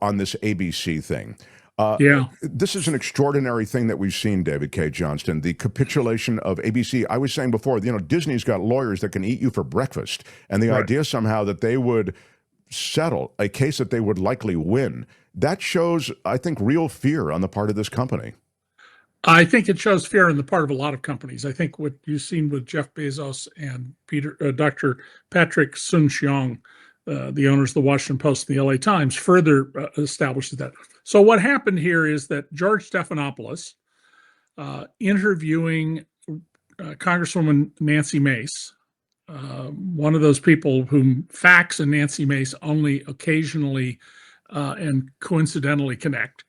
on this ABC thing. Yeah. This is an extraordinary thing that we've seen, David K. Johnston, the capitulation of ABC. I was saying before, Disney's got lawyers that can eat you for breakfast. And the Right. idea somehow that they would settle a case that they would likely win, that shows, I think, real fear on the part of this company. I think it shows fear on the part of a lot of companies. I think what you've seen with Jeff Bezos and Dr. Patrick Soon-Shiong, the owners of the Washington Post and the LA Times, further establishes that. So what happened here is that George Stephanopoulos, interviewing Congresswoman Nancy Mace, one of those people whom facts and Nancy Mace only occasionally and coincidentally connect,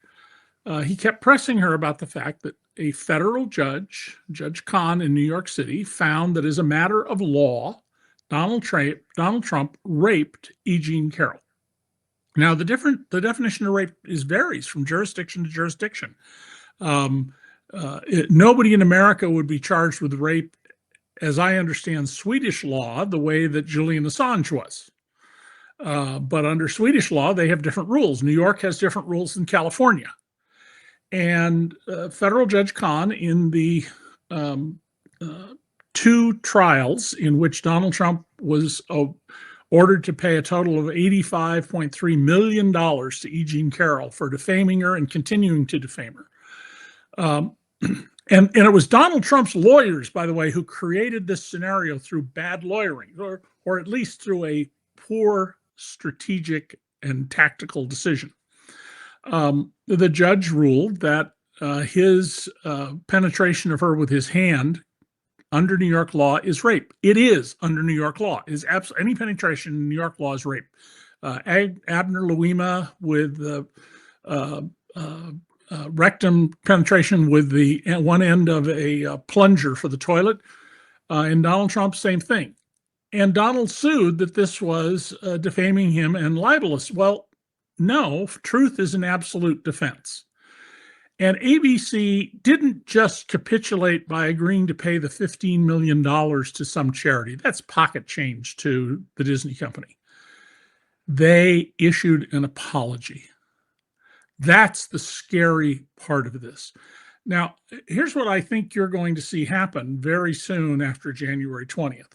he kept pressing her about the fact that a federal judge, Judge Kahn in New York City, found that as a matter of law, Donald Trump raped E. Jean Carroll. Now, the definition of rape varies from jurisdiction to jurisdiction. Nobody in America would be charged with rape, as I understand Swedish law, the way that Julian Assange was. But under Swedish law, they have different rules. New York has different rules than California. And federal Judge Kahn, in the two trials in which Donald Trump was ordered to pay a total of $85.3 million to E. Jean Carroll for defaming her and continuing to defame her. And it was Donald Trump's lawyers, by the way, who created this scenario through bad lawyering, or at least through a poor strategic and tactical decision. The judge ruled that his penetration of her with his hand under New York law is rape. It is under New York law. Any penetration in New York law is rape. Abner Louima with rectum penetration with the one end of a plunger for the toilet, and Donald Trump, same thing. And Donald sued that this was defaming him and libelous. Well, no, truth is an absolute defense. And ABC didn't just capitulate by agreeing to pay the $15 million to some charity. That's pocket change to the Disney company. They issued an apology. That's the scary part of this. Now, here's what I think you're going to see happen very soon after January 20th.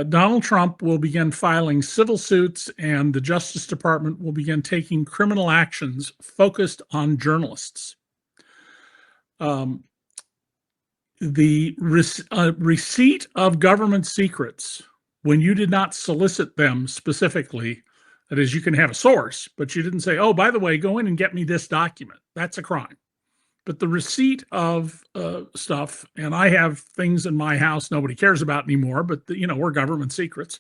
Donald Trump will begin filing civil suits, and the Justice Department will begin taking criminal actions focused on journalists. The receipt of government secrets, when you did not solicit them specifically, that is, you can have a source, but you didn't say, oh, by the way, go in and get me this document. That's a crime. But the receipt of stuff, and I have things in my house nobody cares about anymore, but we're government secrets,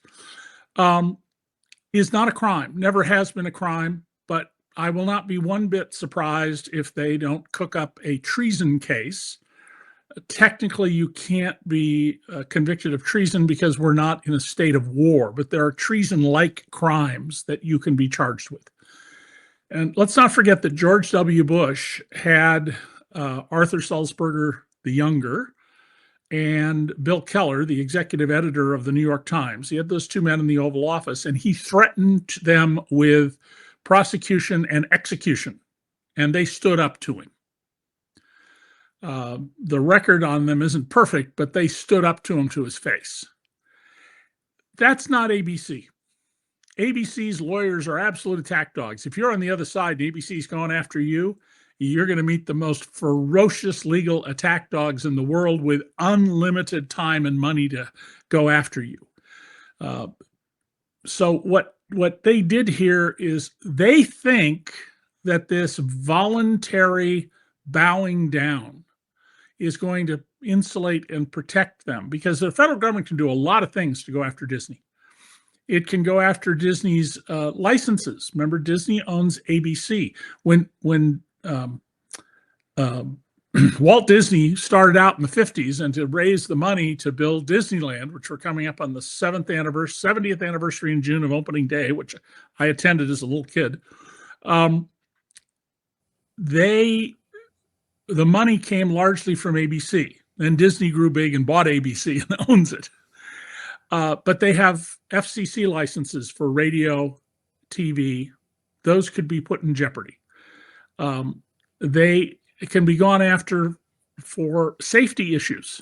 is not a crime. Never has been a crime. But I will not be one bit surprised if they don't cook up a treason case. Technically, you can't be convicted of treason because we're not in a state of war, but there are treason-like crimes that you can be charged with. And let's not forget that George W. Bush had Arthur Sulzberger the Younger and Bill Keller, the executive editor of the New York Times. He had those two men in the Oval Office, and he threatened them with prosecution and execution, and they stood up to him. The record on them isn't perfect, but they stood up to him to his face. That's not ABC. ABC's lawyers are absolute attack dogs. If you're on the other side and ABC's going after you, you're going to meet the most ferocious legal attack dogs in the world with unlimited time and money to go after you. So what they did here is they think that this voluntary bowing down is going to insulate and protect them, because the federal government can do a lot of things to go after Disney. It can go after Disney's licenses. Remember, Disney owns ABC. When Walt Disney started out in the 50s, and to raise the money to build Disneyland, which we're coming up on the 70th anniversary in June of opening day, which I attended as a little kid, the money came largely from ABC. Then Disney grew big and bought ABC and owns it. But they have FCC licenses for radio, TV, those could be put in jeopardy. They can be gone after for safety issues.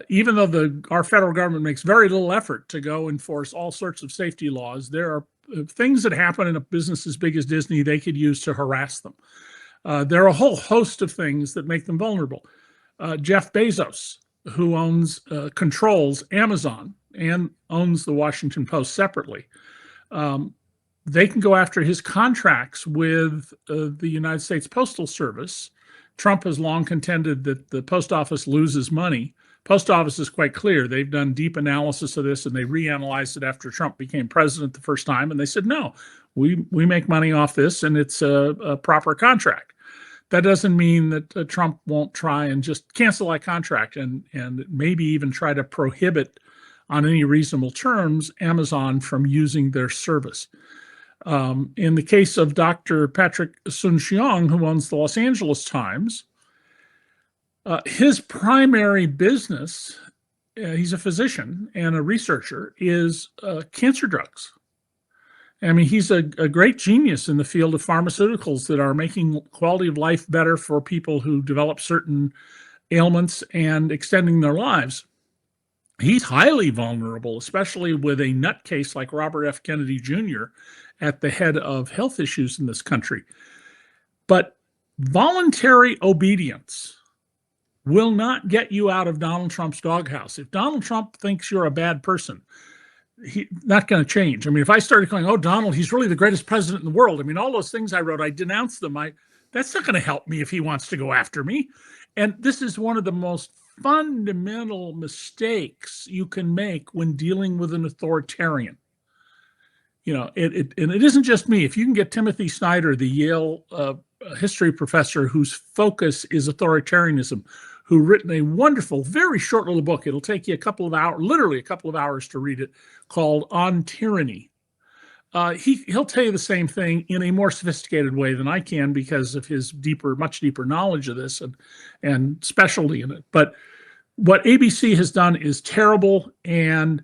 Even though our federal government makes very little effort to go enforce all sorts of safety laws, there are things that happen in a business as big as Disney they could use to harass them. There are a whole host of things that make them vulnerable. Jeff Bezos, who controls Amazon and owns the Washington Post separately, they can go after his contracts with the United States Postal Service. Trump has long contended that the post office loses money. Post office is quite clear. They've done deep analysis of this, and they reanalyzed it after Trump became president the first time. And they said, no, we make money off this, and it's a proper contract. That doesn't mean that Trump won't try and just cancel that contract and maybe even try to prohibit on any reasonable terms Amazon from using their service. In the case of Dr. Patrick Soon-Shiong, who owns the Los Angeles Times, his primary business, he's a physician and a researcher, is cancer drugs. I mean, he's a great genius in the field of pharmaceuticals that are making quality of life better for people who develop certain ailments and extending their lives. He's highly vulnerable, especially with a nutcase like Robert F. Kennedy Jr. at the head of health issues in this country. But voluntary obedience will not get you out of Donald Trump's doghouse. If Donald Trump thinks you're a bad person, he's not going to change. I mean, if I started going, oh, Donald, he's really the greatest president in the world. I mean, all those things I wrote, I denounced them. That's not going to help me if he wants to go after me. And this is one of the most fundamental mistakes you can make when dealing with an authoritarian. You know, and it isn't just me. If you can get Timothy Snyder, the Yale history professor whose focus is authoritarianism, who written a wonderful, very short little book. It'll take you a couple of hours, literally a couple of hours to read it, called On Tyranny. He'll tell you the same thing in a more sophisticated way than I can because of his much deeper knowledge of this and specialty in it. But what ABC has done is terrible, and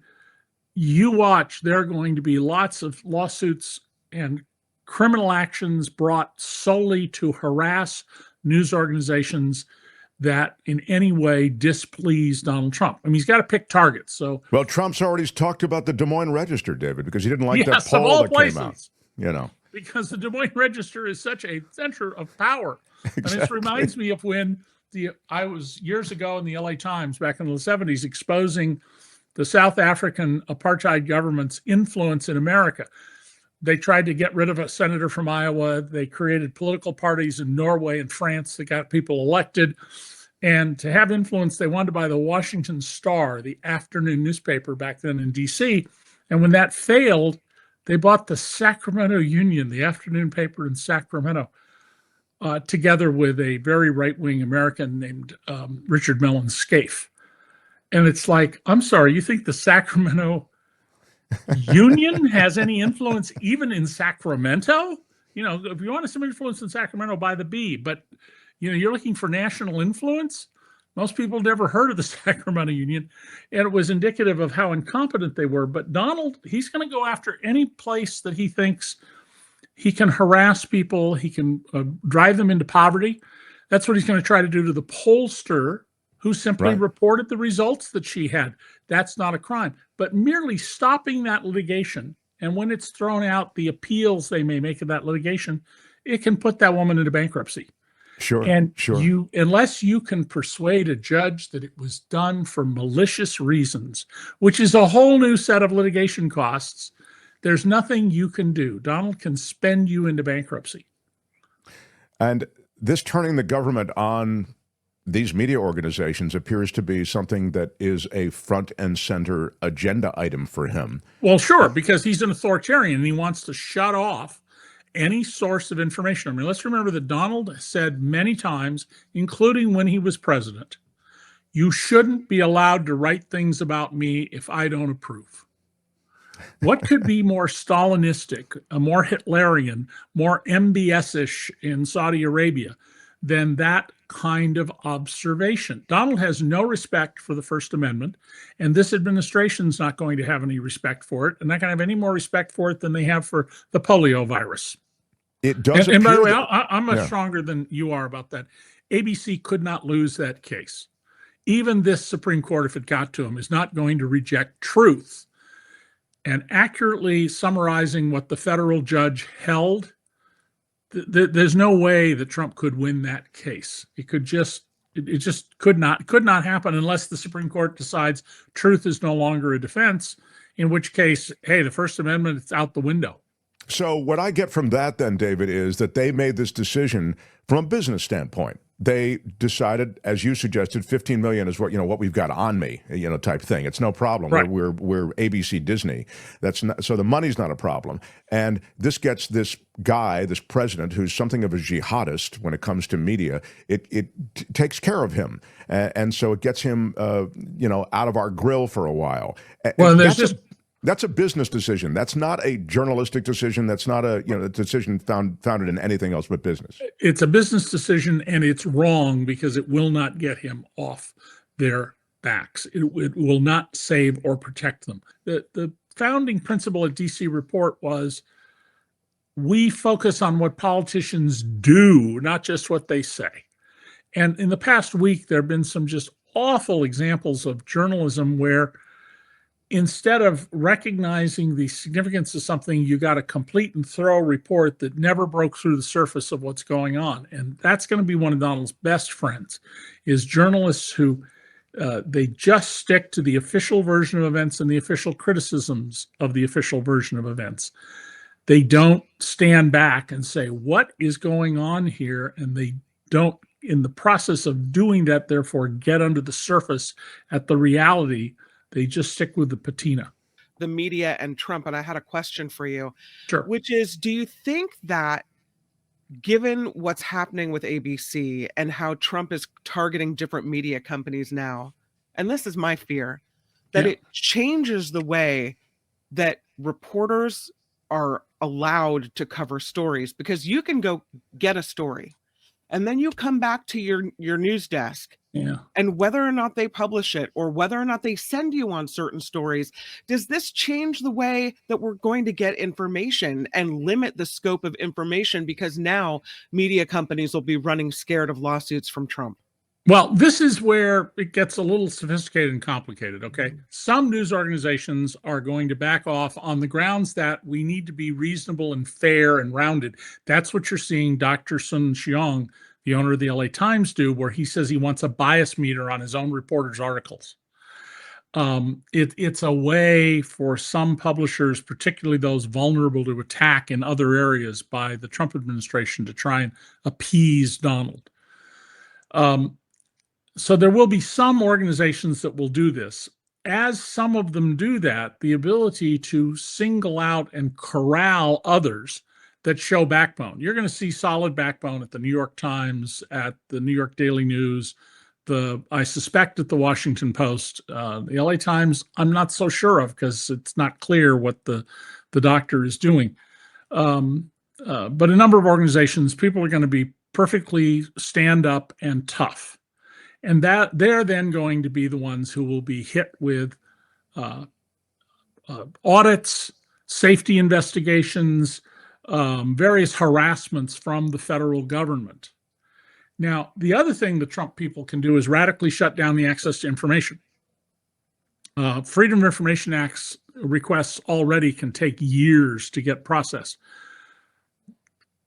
you watch, there are going to be lots of lawsuits and criminal actions brought solely to harass news organizations that in any way displease Donald Trump. I mean, he's got to pick targets. So, well, Trump's already talked about the Des Moines Register, David, because he didn't like that yes, of poll all that places, came out. You know, because the Des Moines Register is such a center of power. Exactly. And this reminds me of when I was years ago in the LA Times back in the 70s exposing the South African apartheid government's influence in America. They tried to get rid of a senator from Iowa. They created political parties in Norway and France that got people elected. And to have influence, they wanted to buy the Washington Star, the afternoon newspaper back then in D.C. And when that failed, they bought the Sacramento Union, the afternoon paper in Sacramento, together with a very right-wing American named Richard Mellon Scaife. And it's like, I'm sorry, you think the Sacramento Union has any influence even in Sacramento? You know, if you want some influence in Sacramento, buy the Bee. But, you know, you're looking for national influence? Most people never heard of the Sacramento Union. And it was indicative of how incompetent they were. But Donald, he's going to go after any place that he thinks he can harass people. He can drive them into poverty. That's what he's going to try to do to the pollster who simply reported the results that she had. That's not a crime. But merely stopping that litigation, and when it's thrown out, the appeals they may make of that litigation, it can put that woman into bankruptcy. Sure. And sure. Unless you can persuade a judge that it was done for malicious reasons, which is a whole new set of litigation costs, there's nothing you can do. Donald can spend you into bankruptcy. And this turning the government on these media organizations appears to be something that is a front and center agenda item for him. Well, sure, because he's an authoritarian and he wants to shut off any source of information. I mean, let's remember that Donald said many times, including when he was president, you shouldn't be allowed to write things about me if I don't approve. What could be more Stalinistic, more Hitlerian, more MBS-ish in Saudi Arabia than that kind of observation. Donald has no respect for the First Amendment, and this administration's not going to have any respect for it, and not going to have any more respect for it than they have for the polio virus. It does and by the way, appear I'm much stronger than you are about that. ABC could not lose that case. Even this Supreme Court, if it got to him, is not going to reject truth. And accurately summarizing what the federal judge held, there's no way that Trump could win that case. It just could not happen unless the Supreme Court decides truth is no longer a defense, in which case, hey, the First Amendment is out the window. So what I get from that then, David, is that they made this decision from a business standpoint. They decided, as you suggested, 15 million is what we've got on me, type thing. It's no problem. Right. We're ABC Disney. That's not, so the money's not a problem. And this gets this guy, this president, who's something of a jihadist when it comes to media. It takes care of him, and so it gets him, out of our grill for a while. Well, and that's a business decision. That's not a journalistic decision. That's not a decision founded in anything else but business. It's a business decision, and it's wrong because it will not get him off their backs. It will not save or protect them. The founding principle at DC Report was we focus on what politicians do, not just what they say. And in the past week, there have been some just awful examples of journalism where instead of recognizing the significance of something, you got a complete and thorough report that never broke through the surface of what's going on. And that's going to be one of Donald's best friends, is journalists who they just stick to the official version of events and the official criticisms of the official version of events. They don't stand back and say, what is going on here? And they don't, in the process of doing that, therefore, get under the surface at the reality. They just stick with the patina. The media and Trump. And I had a question for you, Sure. Which is, do you think that given what's happening with ABC and how Trump is targeting different media companies now, and this is my fear, that it changes the way that reporters are allowed to cover stories? Because you can go get a story and then you come back to your news desk. Yeah. And whether or not they publish it or whether or not they send you on certain stories, does this change the way that we're going to get information and limit the scope of information? Because now media companies will be running scared of lawsuits from Trump. Well, this is where it gets a little sophisticated and complicated, okay? Some news organizations are going to back off on the grounds that we need to be reasonable and fair and rounded. That's what you're seeing Dr. Sun Xiong, the owner of the LA Times, do, where he says he wants a bias meter on his own reporters' articles. It's a way for some publishers, particularly those vulnerable to attack in other areas by the Trump administration, to try and appease Donald. So there will be some organizations that will do this. As some of them do that, the ability to single out and corral others that show backbone. You're going to see solid backbone at the New York Times, at the New York Daily News, I suspect at the Washington Post. The LA Times, I'm not so sure of because it's not clear what the doctor is doing. But a number of organizations, people are going to be perfectly stand up and tough. And that they're then going to be the ones who will be hit with audits, safety investigations, various harassments from the federal government. Now, the other thing the Trump people can do is radically shut down the access to information. Freedom of Information Act requests already can take years to get processed.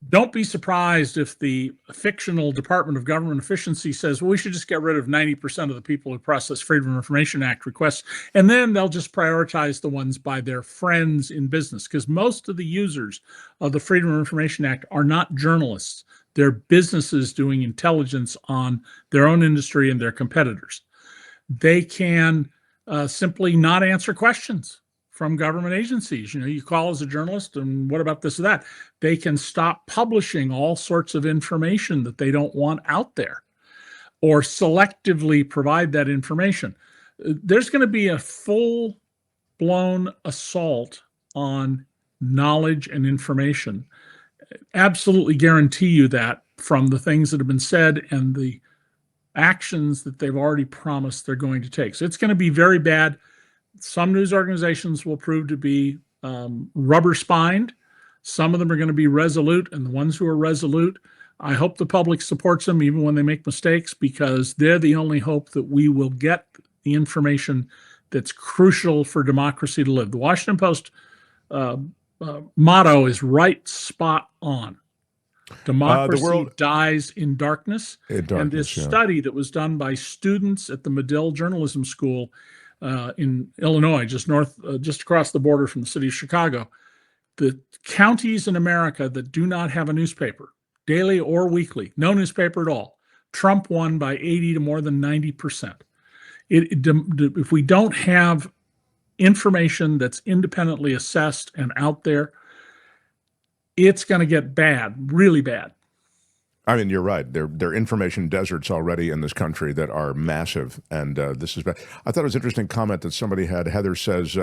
Don't be surprised if the fictional Department of Government Efficiency says, well, we should just get rid of 90% of the people who process Freedom of Information Act requests, and then they'll just prioritize the ones by their friends in business, because most of the users of the Freedom of Information Act are not journalists. They're businesses doing intelligence on their own industry and their competitors. They can simply not answer questions from government agencies. You call as a journalist, and what about this or that? They can stop publishing all sorts of information that they don't want out there, or selectively provide that information. There's going to be a full-blown assault on knowledge and information. Absolutely guarantee you that from the things that have been said and the actions that they've already promised they're going to take. So it's going to be very bad. Some news organizations will prove to be rubber spined. Some of them are going to be resolute, and the ones who are resolute, I hope the public supports them even when they make mistakes, because they're the only hope that we will get the information that's crucial for democracy to live. The Washington Post motto is right spot on. Democracy dies in darkness. And this study that was done by students at the Medill Journalism School in Illinois, just across the border from the city of Chicago, the counties in America that do not have a newspaper, daily or weekly, no newspaper at all, Trump won by 80 to more than 90%. If we don't have information that's independently assessed and out there, it's going to get bad, really bad. I mean, you're right. There are information deserts already in this country that are massive, and this is bad. I thought it was an interesting comment that somebody had. Heather says,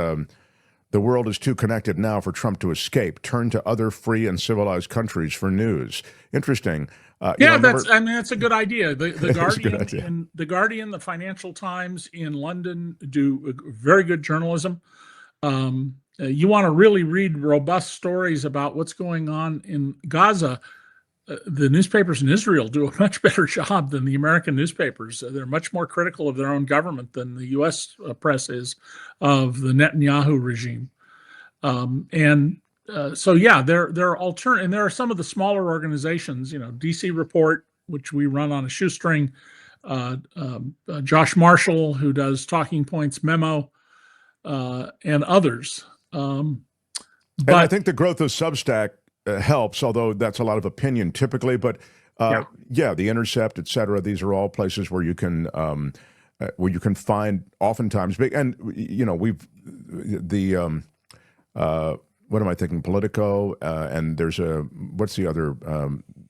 the world is too connected now for Trump to escape. Turn to other free and civilized countries for news. Interesting. That's a good idea. The Guardian, the Guardian, the Financial Times in London do very good journalism. You want to really read robust stories about what's going on in Gaza. The newspapers in Israel do a much better job than the American newspapers. They're much more critical of their own government than the U.S. press is of the Netanyahu regime. So there are alternate, and there are some of the smaller organizations, DC Report, which we run on a shoestring, Josh Marshall, who does Talking Points Memo, and others. But I think the growth of Substack helps, although that's a lot of opinion typically. But The Intercept, et cetera, these are all places where you can find oftentimes big. And what am I thinking? Politico, and there's what's the other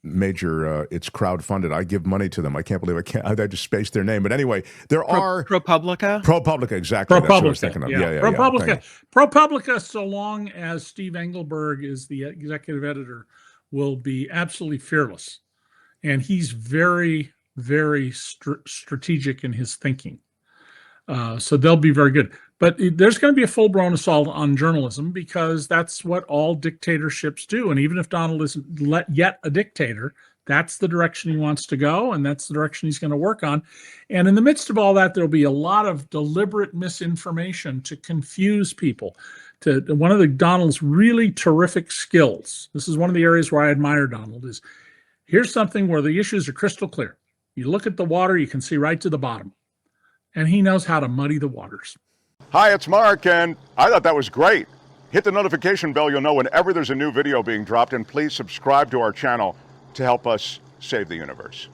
major? It's crowdfunded. I give money to them. I can't believe I just spaced their name. But anyway, there are ProPublica. ProPublica, exactly. ProPublica, that's what I was thinking of. ProPublica. ProPublica, so long as Steve Engelberg is the executive editor, will be absolutely fearless, and he's very, very strategic in his thinking. So they'll be very good. But there's going to be a full-blown assault on journalism, because that's what all dictatorships do. And even if Donald isn't yet a dictator, that's the direction he wants to go, and that's the direction he's going to work on. And in the midst of all that, there'll be a lot of deliberate misinformation to confuse people. One of Donald's really terrific skills, this is one of the areas where I admire Donald, is here's something where the issues are crystal clear. You look at the water, you can see right to the bottom. And he knows how to muddy the waters. Hi, it's Mark, and I thought that was great. Hit the notification bell, you'll know whenever there's a new video being dropped, and please subscribe to our channel to help us save the universe.